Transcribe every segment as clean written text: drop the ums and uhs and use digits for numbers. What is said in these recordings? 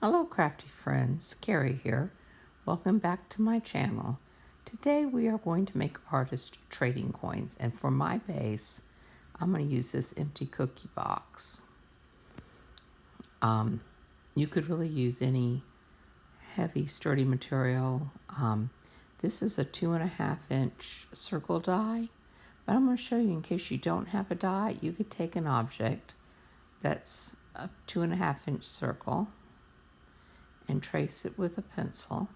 Hello crafty friends, Carrie here. Welcome back to my channel. Today we are going to make artist trading coins, and for my base I'm going to use this empty cookie box. You could really use any heavy sturdy material. This is a 2.5-inch circle die, but I'm going to show you in case you don't have a die, you could take an object that's a 2.5-inch circle and trace it with a pencil.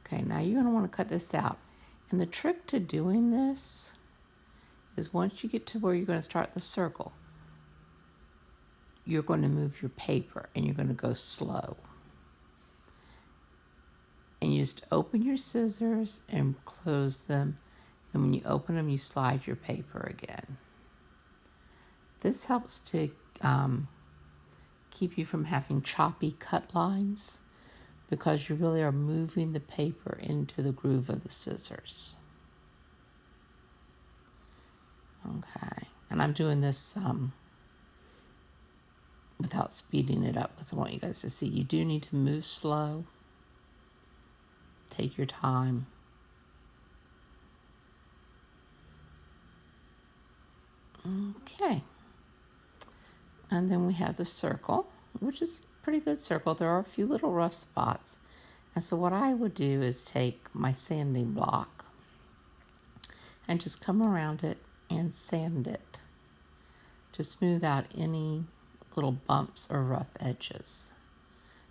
Okay, now you're going to want to cut this out. And the trick to doing this is once you get to where you're going to start the circle, you're going to move your paper and you're going to go slow. And you just open your scissors and close them. And when you open them, you slide your paper again. This helps to keep you from having choppy cut lines because you really are moving the paper into the groove of the scissors. Okay, and I'm doing this without speeding it up because I want you guys to see you do need to move slow. Take your time. Okay. And then we have the circle, which is a pretty good circle. There are a few little rough spots. And so what I would do is take my sanding block and just come around it and sand it to smooth out any little bumps or rough edges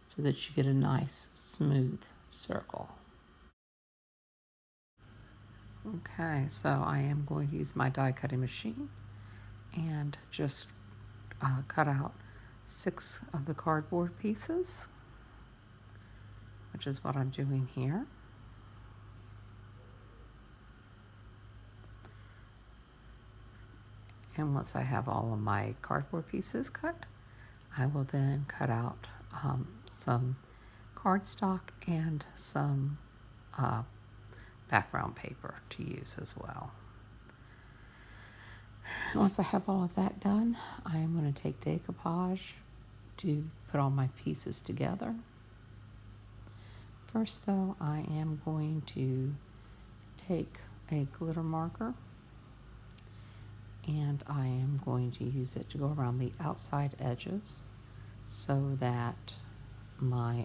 so that you get a nice smooth circle. Okay, so I am going to use my die cutting machine and just cut out 6 of the cardboard pieces, which is what I'm doing here. And once I have all of my cardboard pieces cut, I will then cut out some cardstock and some background paper to use as well. Once I have all of that done, I am going to take decoupage to put all my pieces together. First though, I am going to take a glitter marker and I am going to use it to go around the outside edges so that my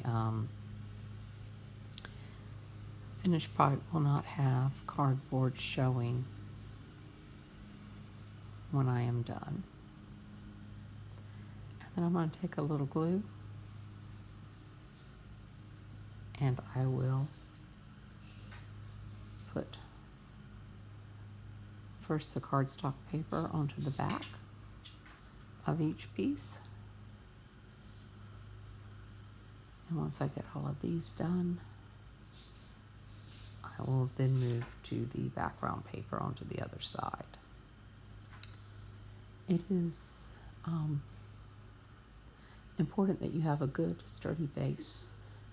finished product will not have cardboard showing when I am done. And then I'm going to take a little glue and I will put first the cardstock paper onto the back of each piece. And once I get all of these done, I will then move to the background paper onto the other side. It is important that you have a good sturdy base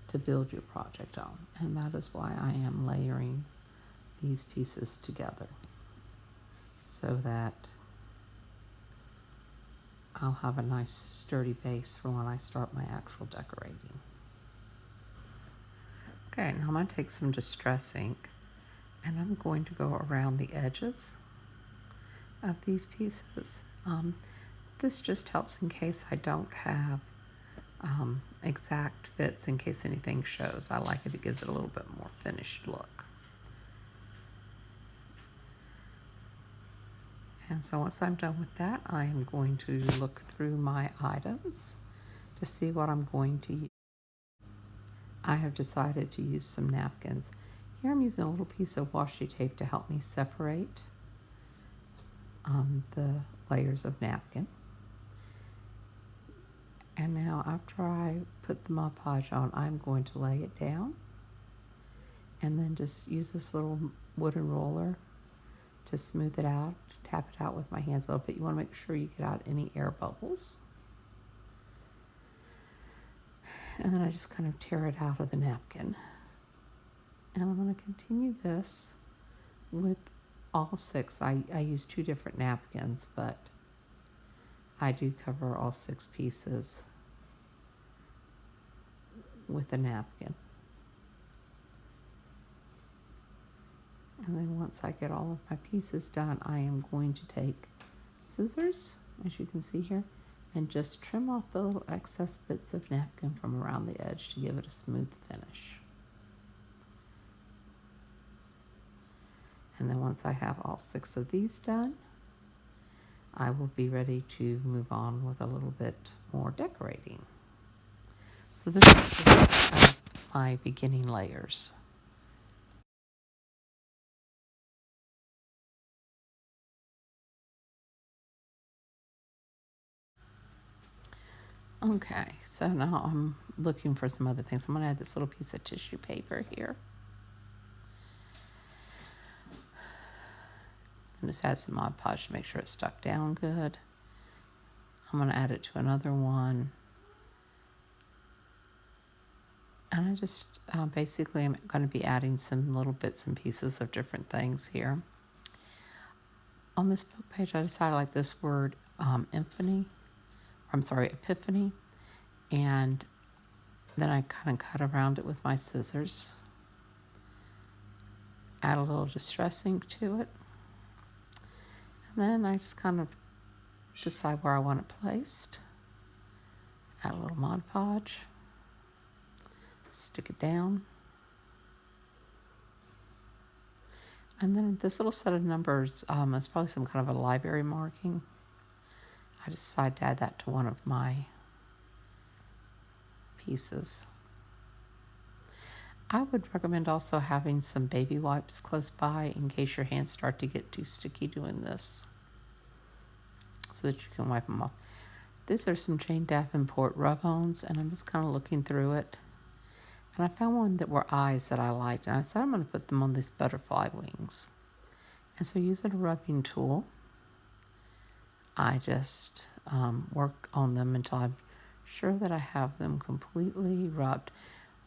to build your project on, and that is why I am layering these pieces together so that I'll have a nice sturdy base for when I start my actual decorating. Okay, now I'm going to take some Distress ink and I'm going to go around the edges of these pieces. This just helps in case I don't have exact fits, in case anything shows. I like it, it gives it a little bit more finished look. And so once I'm done with that, I am going to look through my items to see what I'm going to use. I have decided to use some napkins. Here I'm using a little piece of washi tape to help me separate the layers of napkin. And now after I put the Mod Podge on, I'm going to lay it down and then just use this little wooden roller to smooth it out, tap it out with my hands a little bit. You want to make sure you get out any air bubbles. And then I just kind of tear it out of the napkin. And I'm going to continue this with all 6. I use 2 different napkins, but I do cover all 6 pieces with a napkin. And then once I get all of my pieces done, I am going to take scissors, as you can see here, and just trim off the little excess bits of napkin from around the edge to give it a smooth finish. And then once I have all 6 of these done, I will be ready to move on with a little bit more decorating. So this is my beginning layers. Okay, so now I'm looking for some other things. I'm going to add this little piece of tissue paper here. And just add some Mod Podge to make sure it's stuck down good. I'm going to add it to another one. And I just basically am going to be adding some little bits and pieces of different things here. On this book page, I decided I like this word epiphany, and then I kind of cut around it with my scissors. Add a little distress ink to it. And then I just kind of decide where I want it placed. Add a little Mod Podge. Stick it down. And then this little set of numbers is probably some kind of a library marking. I decided to add that to one of my pieces. I would recommend also having some baby wipes close by in case your hands start to get too sticky doing this, so that you can wipe them off. These are some Jane Davenport rub-ons, and I'm just kind of looking through it. And I found one that were eyes that I liked, and I said I'm going to put them on these butterfly wings. And so using a rubbing tool, I just work on them until I'm sure that I have them completely rubbed.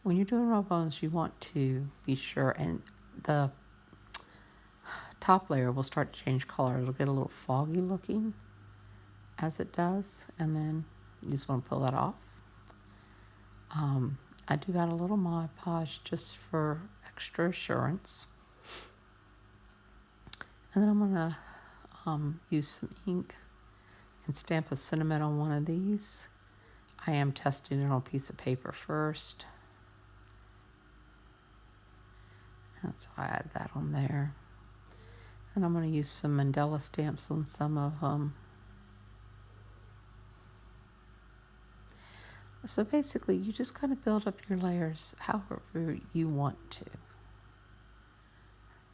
When you're doing rub-ons, you want to be sure, and the top layer will start to change color. It'll get a little foggy looking as it does, and then you just want to pull that off. I do add a little Mod Podge just for extra assurance. And then I'm going to use some ink and stamp a sentiment on one of these. I am testing it on a piece of paper first. And so I add that on there. And I'm going to use some Mandela stamps on some of them. So basically, you just kind of build up your layers however you want to.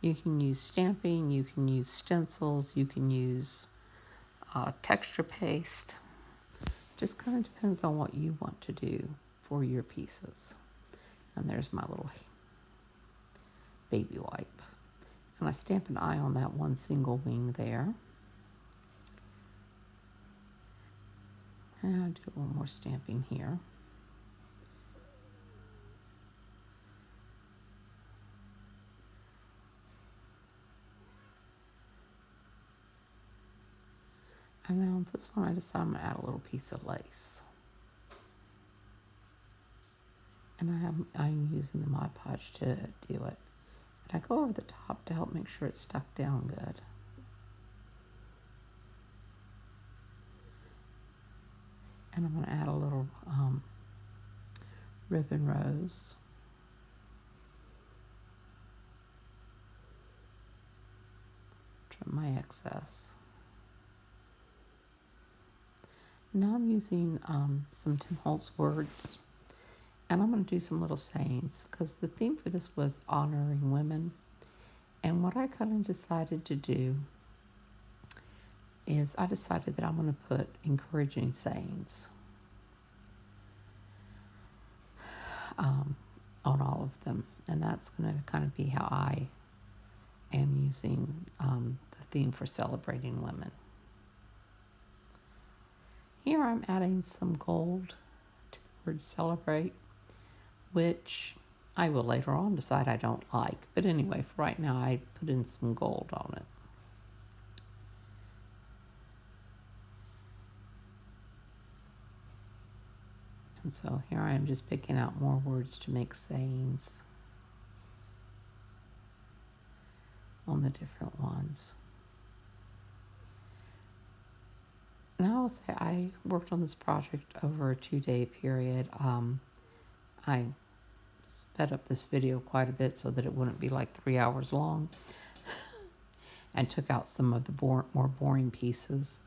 You can use stamping, you can use stencils, you can use texture paste. Just kind of depends on what you want to do for your pieces. And there's my little baby wipe. And I stamp an eye on that one single wing there. And I'll do a little more stamping here. And now this one I decided I'm going to add a little piece of lace. And I'm using the Mod Podge to do it. But I go over the top to help make sure it's stuck down good. And I'm going to add a little ribbon rose. Trim my excess. Now I'm using some Tim Holtz words, and I'm going to do some little sayings because the theme for this was honoring women. And what I kind of decided to do is I decided that I'm going to put encouraging sayings on all of them. And that's going to kind of be how I am using the theme for celebrating women. Here I'm adding some gold to the word celebrate, which I will later on decide I don't like. But anyway, for right now, I put in some gold on it. And so here I am just picking out more words to make sayings on the different ones. And I will say I worked on this project over a 2-day period. I sped up this video quite a bit so that it wouldn't be like 3 hours long and took out some of the more boring pieces.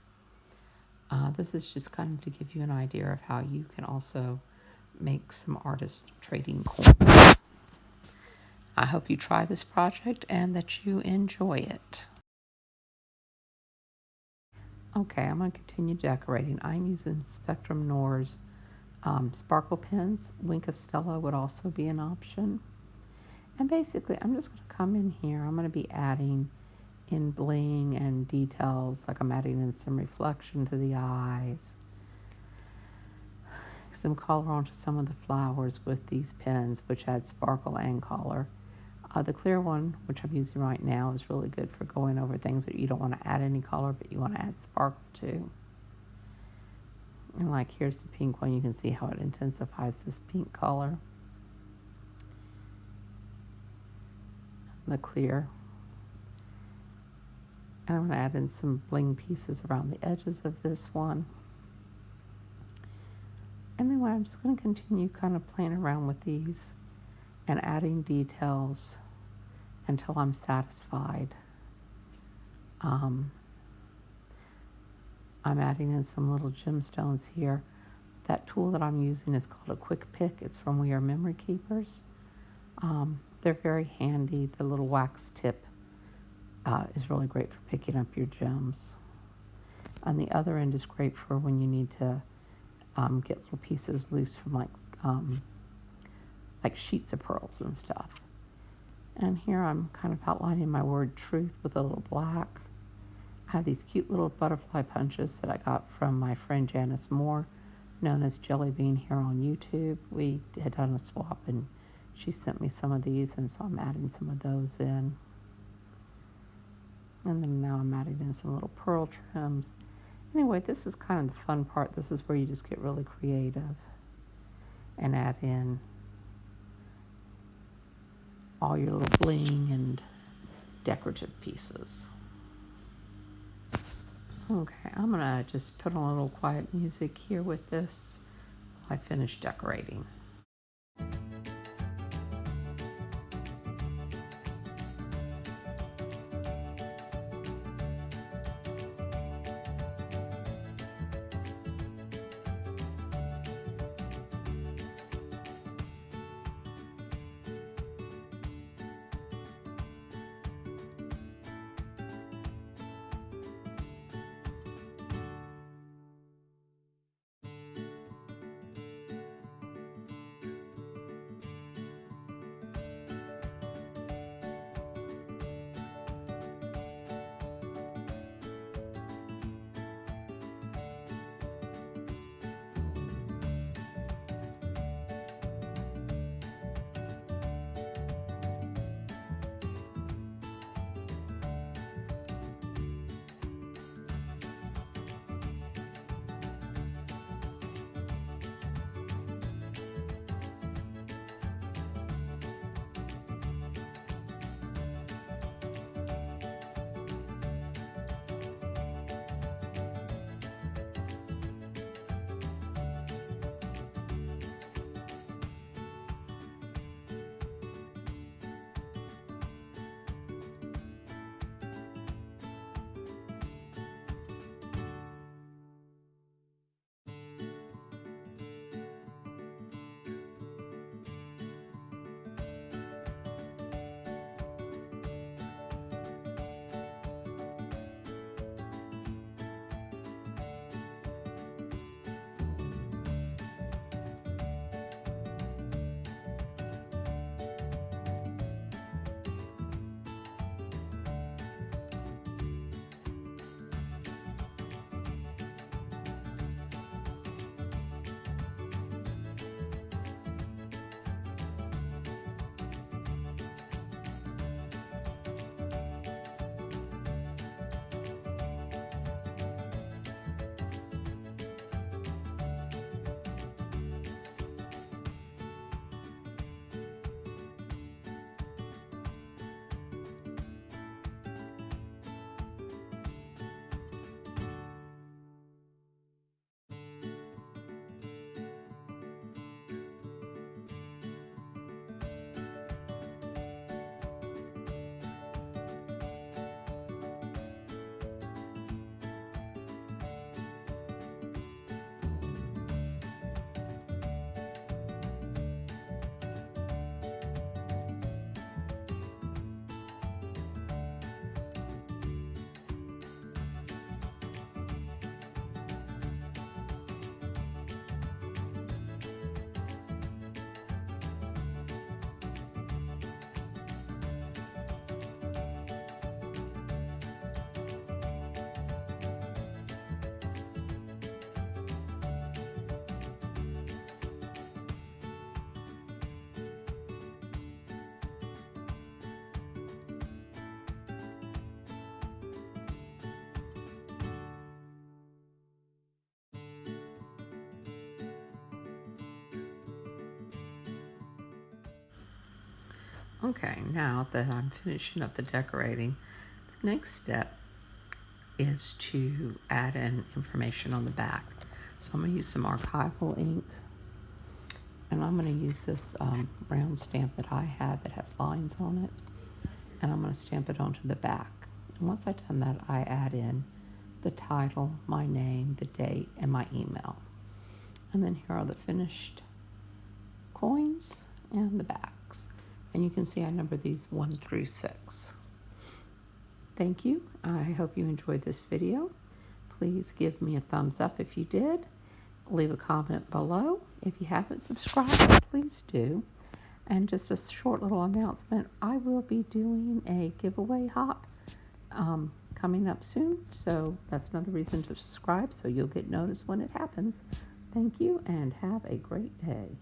This is just kind of to give you an idea of how you can also make some artist trading coins. I hope you try this project and that you enjoy it. Okay, I'm going to continue decorating. I'm using Spectrum Noir's sparkle pens. Wink of Stella would also be an option. And basically, I'm just going to come in here. I'm going to be adding in bling and details, like I'm adding in some reflection to the eyes. Some color onto some of the flowers with these pens, which add sparkle and color. The clear one, which I'm using right now, is really good for going over things that you don't want to add any color, but you want to add sparkle to. And like here's the pink one, you can see how it intensifies this pink color. The clear. And I'm going to add in some bling pieces around the edges of this one. Anyway, I'm just going to continue kind of playing around with these and adding details until I'm satisfied. I'm adding in some little gemstones here. That tool that I'm using is called a Quick Pick. It's from We Are Memory Keepers. They're very handy. The little wax tip is really great for picking up your gems. On the other end is great for when you need to get little pieces loose from like sheets of pearls and stuff. And here I'm kind of outlining my word truth with a little black. I have these cute little butterfly punches that I got from my friend Janice Moore, known as Jelly Bean, here on YouTube. We had done a swap and she sent me some of these, and so I'm adding some of those in. And then now I'm adding in some little pearl trims. Anyway, this is kind of the fun part. This is where you just get really creative and add in all your little bling and decorative pieces. Okay, I'm gonna just put on a little quiet music here with this while I finish decorating. Okay, now that I'm finishing up the decorating, the next step is to add in information on the back. So I'm going to use some archival ink, and I'm going to use this round stamp that I have that has lines on it, and I'm going to stamp it onto the back. And once I've done that, I add in the title, my name, the date, and my email. And then here are the finished coins and the backs. And you can see I number these 1 through 6. Thank you. I hope you enjoyed this video. Please give me a thumbs up if you did. Leave a comment below. If you haven't subscribed, please do. And just a short little announcement, I will be doing a giveaway hop coming up soon. So that's another reason to subscribe so you'll get notice when it happens. Thank you and have a great day.